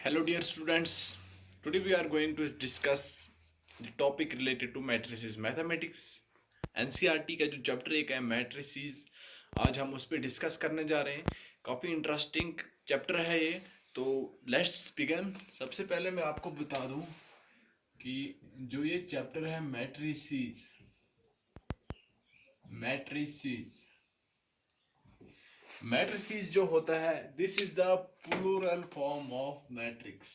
Hello, dear students. Today we are going to discuss the topic related to matrices. Mathematics NCERT का जो chapter एक है matrices, आज हम उस पर डिस्कस करने जा रहे हैं. काफ़ी इंटरेस्टिंग चैप्टर है ये. तो लेट्स बिगिन. सबसे पहले मैं आपको बता दूं कि जो ये चैप्टर है matrices मैट्रिसेस जो होता है, this is the plural form of matrix.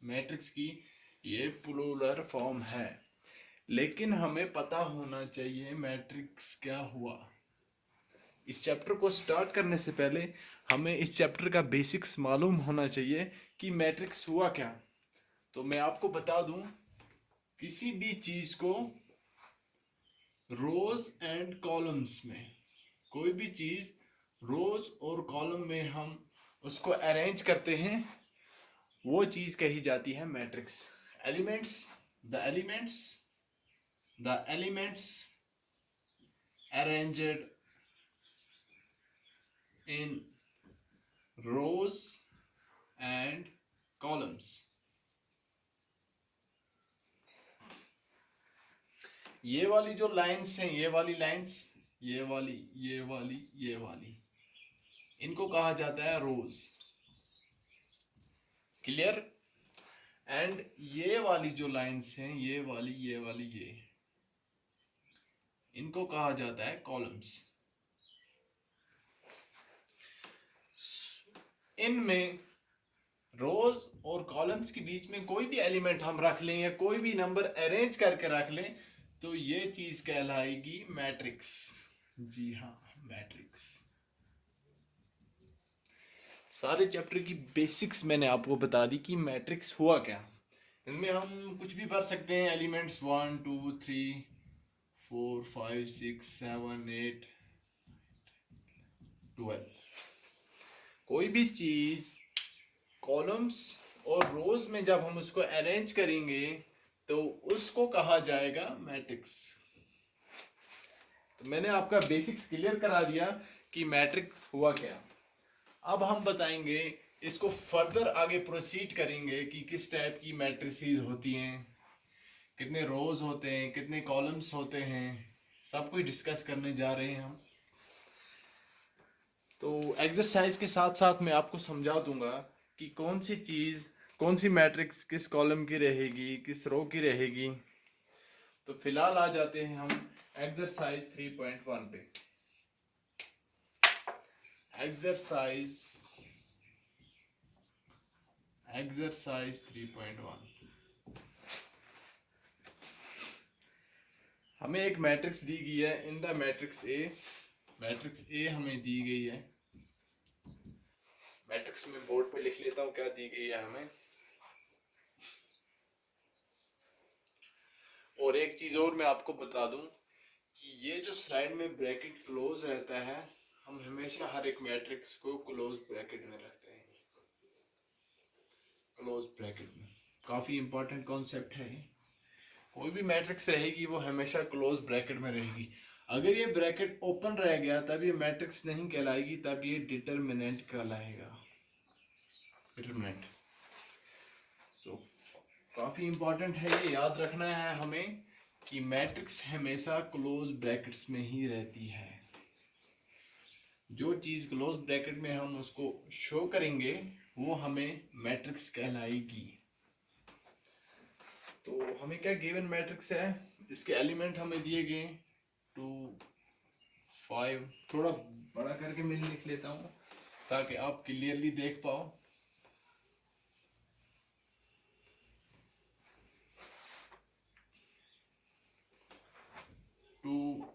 Matrix की ये प्लूरल फॉर्म है, लेकिन हमें पता होना चाहिए मैट्रिक्स क्या हुआ. इस चैप्टर को स्टार्ट करने से पहले हमें इस चैप्टर का बेसिक्स मालूम होना चाहिए कि मैट्रिक्स हुआ क्या. तो मैं आपको बता दूं, किसी भी चीज को रोज एंड कॉलम्स में, कोई भी चीज रोज और कॉलम में हम उसको अरेंज करते हैं, वो चीज कही जाती है matrix. Elements the elements arranged in rows and columns. ये वाली जो लाइंस हैं, ये वाली लाइंस, ये वाली, इनको कहा जाता है रोज. क्लियर? एंड ये वाली जो लाइंस हैं, ये वाली, इनको कहा जाता है कॉलम्स. इनमें रोज और कॉलम्स के बीच में कोई भी एलिमेंट हम रख लें या कोई भी नंबर अरेंज करके रख लें, तो ये चीज कहलाएगी मैट्रिक्स. जी हाँ, मैट्रिक्स. सारे चैप्टर की बेसिक्स मैंने आपको बता दी कि मैट्रिक्स हुआ क्या. इनमें हम कुछ भी भर सकते हैं, एलिमेंट्स 1 2 3 4 5 6 7 8 12. कोई भी चीज कॉलम्स और रोज में जब हम उसको अरेंज करेंगे तो उसको कहा जाएगा मैट्रिक्स. तो मैंने आपका बेसिक्स क्लियर करा दिया कि मैट्रिक्स हुआ क्या. अब हम बताएंगे, इसको फर्दर आगे प्रोसीड करेंगे कि किस टाइप की मैट्रिसेस होती हैं, कितने रोज होते हैं, कितने कॉलम्स होते हैं, सब कुछ डिस्कस करने जा रहे हैं हम. तो एक्सरसाइज के साथ साथ मैं आपको समझा दूंगा कि कौन सी चीज, कौन सी मैट्रिक्स किस कॉलम की रहेगी, किस रो की रहेगी. तो फिलहाल आ जाते हैं हम एक्सरसाइज 3.1 पे. एक्सरसाइज 3.1. हमें एक मैट्रिक्स दी गई है. इन द मैट्रिक्स ए हमें दी गई है. मैट्रिक्स में बोर्ड पे लिख लेता हूं क्या दी गई है हमें. और एक चीज और मैं आपको बता दूं कि ये जो स्लाइड में ब्रैकेट क्लोज रहता है, हम हमेशा हर एक मैट्रिक्स को क्लोज ब्रैकेट में रखते हैं. क्लोज ब्रैकेट में काफी इंपॉर्टेंट कॉन्सेप्ट है. कोई भी मैट्रिक्स रहेगी वो हमेशा क्लोज ब्रैकेट में रहेगी. अगर ये ब्रैकेट ओपन रह गया तब ये मैट्रिक्स नहीं कहलाएगी, तब ये डिटरमिनेंट कहलाएगा. डिटरमिनेंट. सो काफी इंपॉर्टेंट है, ये याद रखना है हमें कि मैट्रिक्स हमेशा क्लोज ब्रैकेट्स में ही रहती है. जो चीज क्लोज ब्रैकेट में हम उसको शो करेंगे वो हमें मैट्रिक्स कहलाएगी. तो हमें क्या गिवन मैट्रिक्स है, इसके एलिमेंट हमें दिए गए 2 5. थोड़ा बड़ा करके मैं लिख लेता हूँ ताकि आप क्लियरली देख पाओ. 2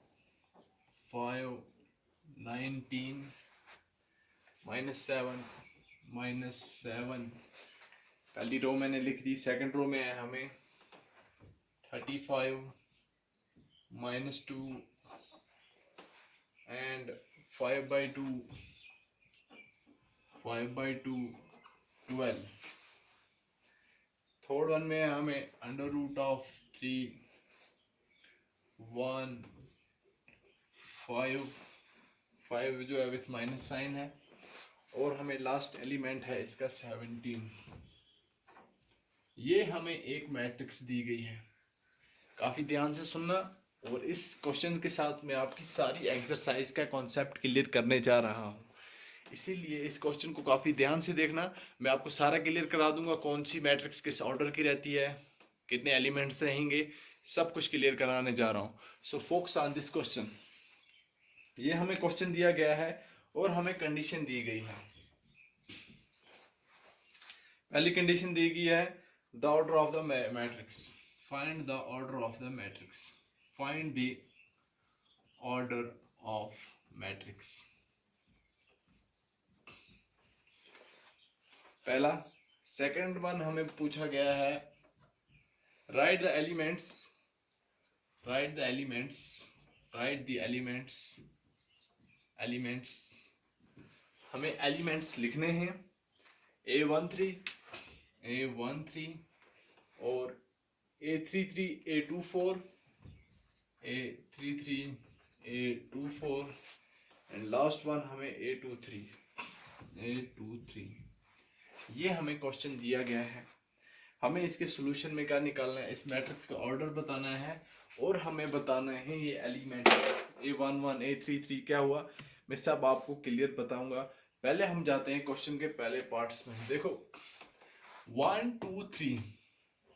5 19 -7 पहली रो मैंने लिख दी. सेकंड रो में है हमें 35 -2 एंड 5/2 12. थर्ड वन में हमें √3 1 5 जो है विथ माइनस साइन है. और हमें लास्ट एलिमेंट है इसका 17। ये हमें एक मैट्रिक्स दी गई है, काफ़ी ध्यान से सुनना। और इस क्वेश्चन के साथ मैं आपकी सारी एक्सरसाइज का कॉन्सेप्ट क्लियर करने जा रहा हूँ, इसीलिए इस क्वेश्चन को काफ़ी ध्यान से देखना। मैं आपको सारा क्लियर करा दूंगा, कौन सी मैट्रिक्स किस ऑर्डर की रहती है, कितने एलिमेंट्स रहेंगे, सब कुछ क्लियर कराने जा रहा हूँ। So focus on this question. ये हमें क्वेश्चन दिया गया है और हमें कंडीशन दी गई है। पहली कंडीशन दी गई है the order of the matrix, find the order of the matrix, find the order of matrix. पहला। सेकंड वन हमें पूछा गया है right the elements, right the elements, right the elements, elements. हमें एलिमेंट्स लिखने हैं A13, A13 और A33, A24, A33, A24 and last one हमें A23, A23। ये हमें क्वेश्चन दिया गया है, हमें इसके सॉल्यूशन में क्या निकालना है, इस मैट्रिक्स का ऑर्डर बताना है और हमें बताना है ये एलिमेंट्स A11, A33 क्या हुआ, मैं सब आपको क्लियर बताऊंगा। पहले हम जाते हैं क्वेश्चन के पहले पार्ट्स में। देखो 1 2 3,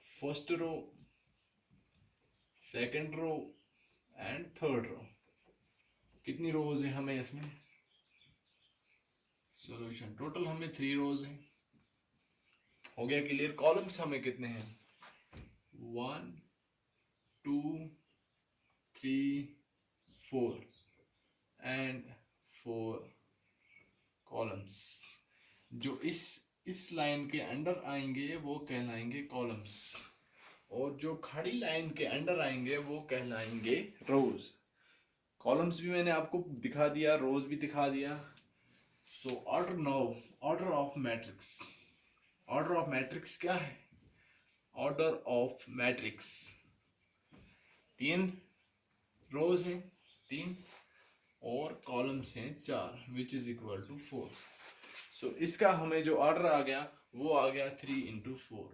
first row, second row and third row. कितनी रोज है हमें इसमें, सॉल्यूशन टोटल हमें 3 रोज हैं। हो गया क्लियर। कॉलम्स हमें कितने हैं, 1 2 3 4 एंड 4 कॉलम्स। जो इस लाइन के अंडर आएंगे वो कहलाएंगे कॉलम्स, और जो खड़ी लाइन के अंडर आएंगे वो कहलाएंगे रोज। कॉलम्स भी मैंने आपको दिखा दिया, रोज भी दिखा दिया। So order now, order of matrix. Order of matrix क्या है, ऑर्डर ऑफ मैट्रिक्स 3 रोज हैं 3 और कॉलम्स हैं 4 विच इज इक्वल टू 4। सो इसका हमें जो ऑर्डर आ गया वो आ गया 3 into 4।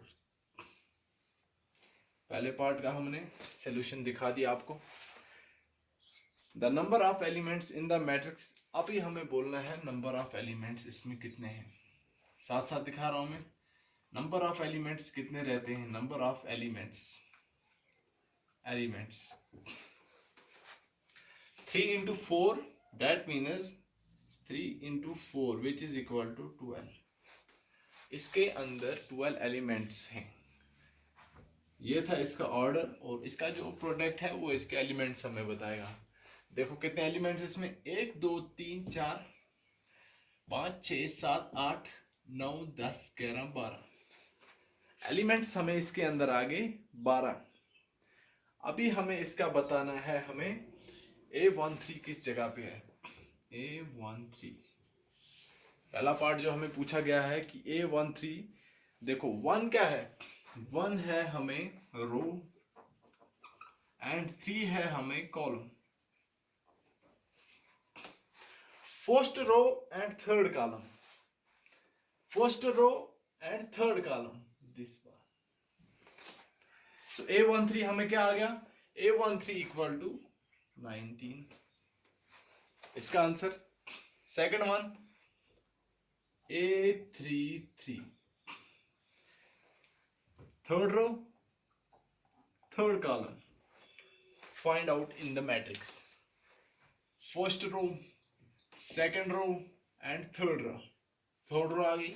पहले पार्ट का हमने सॉल्यूशन दिखा दिया आपको। The number of elements in the matrix, अभी हमें बोलना है नंबर ऑफ एलिमेंट्स इसमें कितने हैं, साथ साथ दिखा रहा हूं मैं। नंबर ऑफ एलिमेंट्स कितने रहते हैं, number of elements, elements 3 into 4 that means 3 into 4 which is equal to 12। इसके अंदर 12 एलिमेंट्स हैं। ये था इसका ऑर्डर, और इसका जो प्रोडक्ट है वो इसके एलिमेंट्स हमें बताएगा। देखो कितने एलिमेंट्स इसमें, 1 2 3 4 5 6 7 8 9 10 11 12 एलिमेंट्स हमें इसके अंदर आ गए 12। अभी हमें इसका बताना है, हमें A13 किस जगह पे है, A13। पहला पार्ट जो हमें पूछा गया है कि A13, देखो 1 क्या है, 1 है हमें रो एंड 3 है हमें column. First row and third column, first row and third column this one. So A13 हमें क्या आ गया, A13 इक्वल टू 19, इसका answer. Second one A33, third row third column, find out in the matrix, first row second row and third row. Third row आ गई।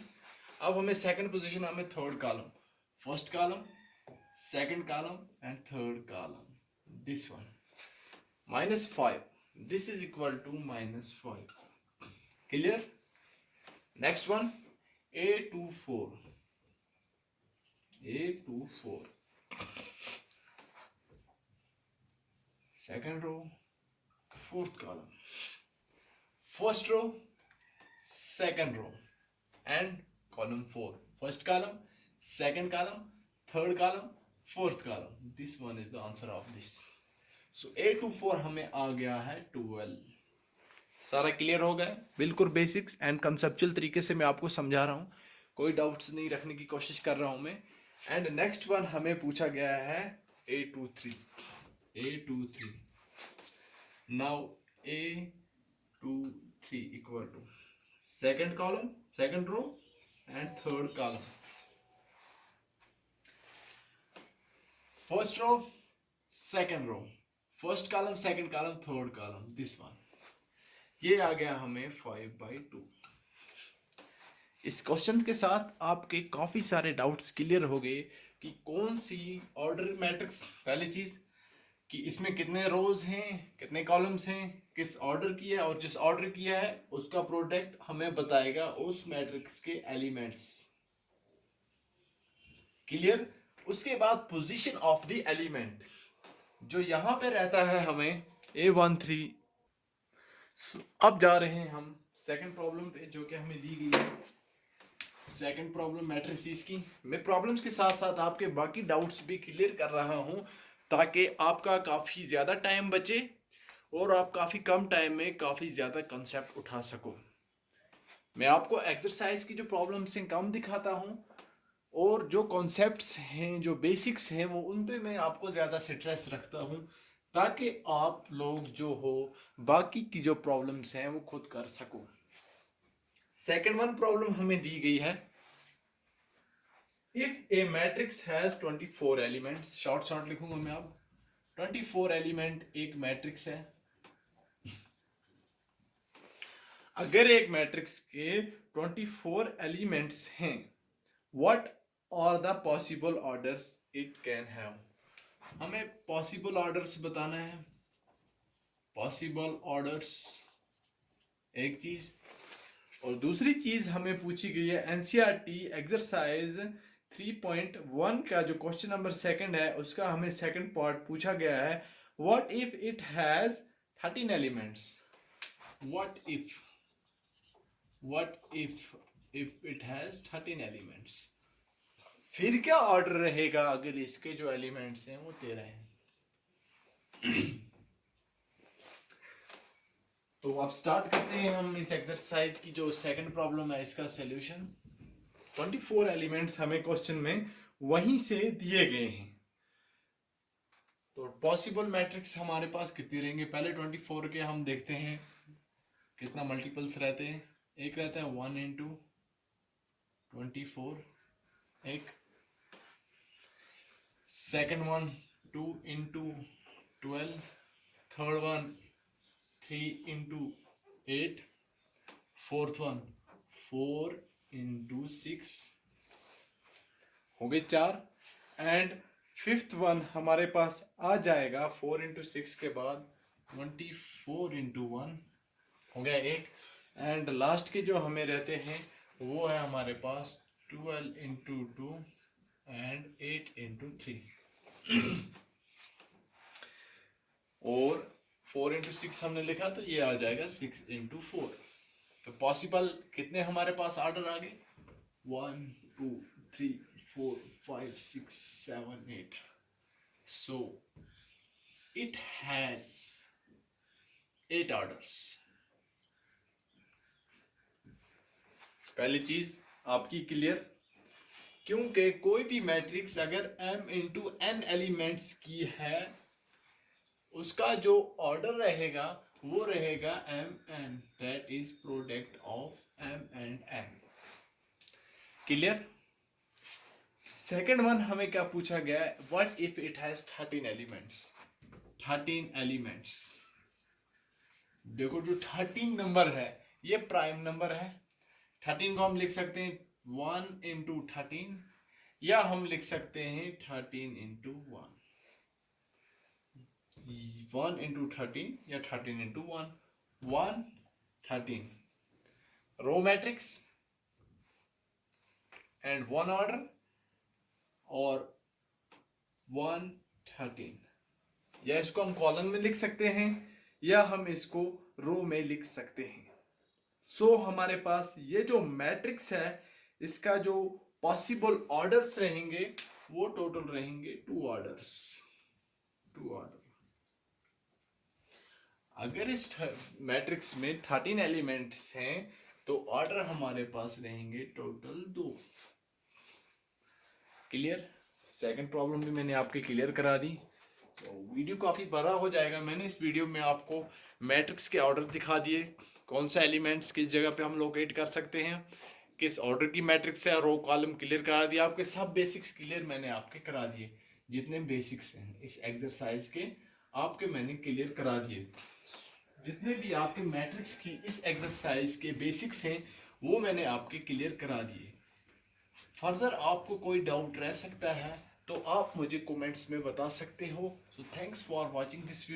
अब हमें second position, हमें third column, first column second column and third column, this one -5, this is equal to -5। Clear. Next one A24, A24 second row fourth column, first row second row and column 4, first column second column third column fourth column, this one is the answer of this। so A24 हमें आ गया है 12। सारा clear हो गया? बिल्कुल basics and conceptual तरीके से मैं आपको समझा रहा हूँ, कोई डाउट्स नहीं रखने की कोशिश कर रहा हूँ मैं। एंड नेक्स्ट वन हमें पूछा गया है A23 now A23 equal to second column, second row and third column, first row, second row, first column, second column, third column, this one. ये आ गया हमें 5/2। इस क्वेश्चन के साथ आपके काफी सारे डाउट्स क्लियर हो गए कि कौन सी ऑर्डर मैट्रिक्स, पहली चीज कि इसमें कितने रोज हैं, कितने कॉलम्स हैं, किस ऑर्डर की है, और जिस ऑर्डर किया है उसका प्रोडक्ट हमें बताएगा उस मैट्रिक्स के एलिमेंट्स। क्लियर? उसके बाद पोजीशन ऑफ द एलिमेंट जो यहां पे रहता है हमें A13। अब जा रहे हैं हम सेकंड प्रॉब्लम पे जो कि हमें दी गई है। सेकंड प्रॉब्लम मैट्रिसेस की। मैं प्रॉब्लम्स के साथ साथ आपके बाकी डाउट्स भी क्लियर कर रहा हूं ताकि आपका काफ़ी ज़्यादा टाइम बचे और आप काफ़ी कम टाइम में काफ़ी ज़्यादा कंसेप्ट उठा सको। मैं आपको एक्सरसाइज की जो प्रॉब्लम्स हैं कम दिखाता हूं और जो कॉन्सेप्ट्स हैं, जो बेसिक्स हैं, वो उन पे मैं आपको ज़्यादा स्ट्रेस रखता हूं ताकि आप लोग जो हो बाकी की जो प्रॉब्लम्स हैं वो खुद कर सको। सेकंड वन प्रॉब्लम हमें दी गई है, if A matrix has 24 elements, short short लिखूंगा मैं। अब 24 एलिमेंट एक मैट्रिक्स है। अगर एक मैट्रिक्स के 24 एलिमेंट्स हैं, what are the possible orders it can have. हमें पॉसिबल ऑर्डर्स बताना है। पॉसिबल ऑर्डर्स एक चीज, और दूसरी चीज हमें पूछी गई है एनसीईआरटी एक्सरसाइज 3.1 का जो क्वेश्चन नंबर सेकंड है उसका हमें सेकंड पार्ट पूछा गया है, what if it has 13 elements. What if it has 13 elements, फिर क्या ऑर्डर रहेगा अगर इसके जो एलिमेंट्स हैं वो 13 हैं। तो अब स्टार्ट करते हैं हम इस एक्सरसाइज की जो सेकंड प्रॉब्लम है इसका सॉल्यूशन। 24 एलिमेंट्स हमें क्वेश्चन में वहीं से दिए गए हैं। तो पॉसिबल मैट्रिक्स हमारे पास कितने रहेंगे, पहले 24 के हम देखते हैं कितना मल्टीपल्स रहते हैं। एक रहता है 1 इंटू 24, एक second one 2 into 12, third one 3 into 8, fourth one 4 into 6, हो गए 4। एंड फिफ्थ वन हमारे पास आ जाएगा 4 इंटू 6 के बाद 24 इंटू 1, हो गया एक। एंड लास्ट के जो हमें रहते हैं वो है हमारे पास 12 इंटू 2 एंड 8 इंटू 3, और 4 इंटू 6 हमने लिखा तो ये आ जाएगा 6 इंटू 4। तो पॉसिबल कितने हमारे पास ऑर्डर आ गए, 1 2 3 4 5 6 7 8। So it has 8 orders. पहली चीज आपकी क्लियर, क्योंकि कोई भी मैट्रिक्स अगर m इंटू n एलिमेंट्स की है उसका जो ऑर्डर रहेगा वो रहेगा mn, that is product of m and n। Clear? Second one हमें क्या पूछा गया है, what if it has 13 elements. 13 elements, देखो जो 13 नंबर है ये प्राइम नंबर है। 13 को हम लिख सकते हैं 1 इंटू 13, या हम लिख सकते हैं 13 इंटू 1, 1 इंटू 13 या 13 into 1, 1 13 row matrix and 1 order, और 1 13, या इसको हम कॉलम में लिख सकते हैं या हम इसको रो में लिख सकते हैं। सो हमारे पास ये जो मैट्रिक्स है इसका जो पॉसिबल ऑर्डर्स रहेंगे वो टोटल रहेंगे 2 ऑर्डर्स, 2 ऑर्डर। अगर इस मैट्रिक्स में 13 एलिमेंट्स हैं तो ऑर्डर हमारे पास रहेंगे टोटल 2। क्लियर? सेकंड प्रॉब्लम भी मैंने आपके क्लियर करा दी। तो वीडियो काफ़ी बड़ा हो जाएगा। मैंने इस वीडियो में आपको मैट्रिक्स के ऑर्डर दिखा दिए, कौन सा एलिमेंट्स किस जगह पे हम लोकेट कर सकते हैं, किस ऑर्डर की मैट्रिक्स है, रो कॉलम क्लियर करा दिया, आपके सब बेसिक्स क्लियर मैंने आपके करा दिए। जितने बेसिक्स हैं इस एक्सरसाइज के आपके मैंने क्लियर करा दिए। जितने भी आपके मैट्रिक्स की इस एक्सरसाइज के बेसिक्स हैं वो मैंने आपके क्लियर करा दिए। फर्दर आपको कोई डाउट रह सकता है तो आप मुझे कमेंट्स में बता सकते हो। So thanks for watching this video.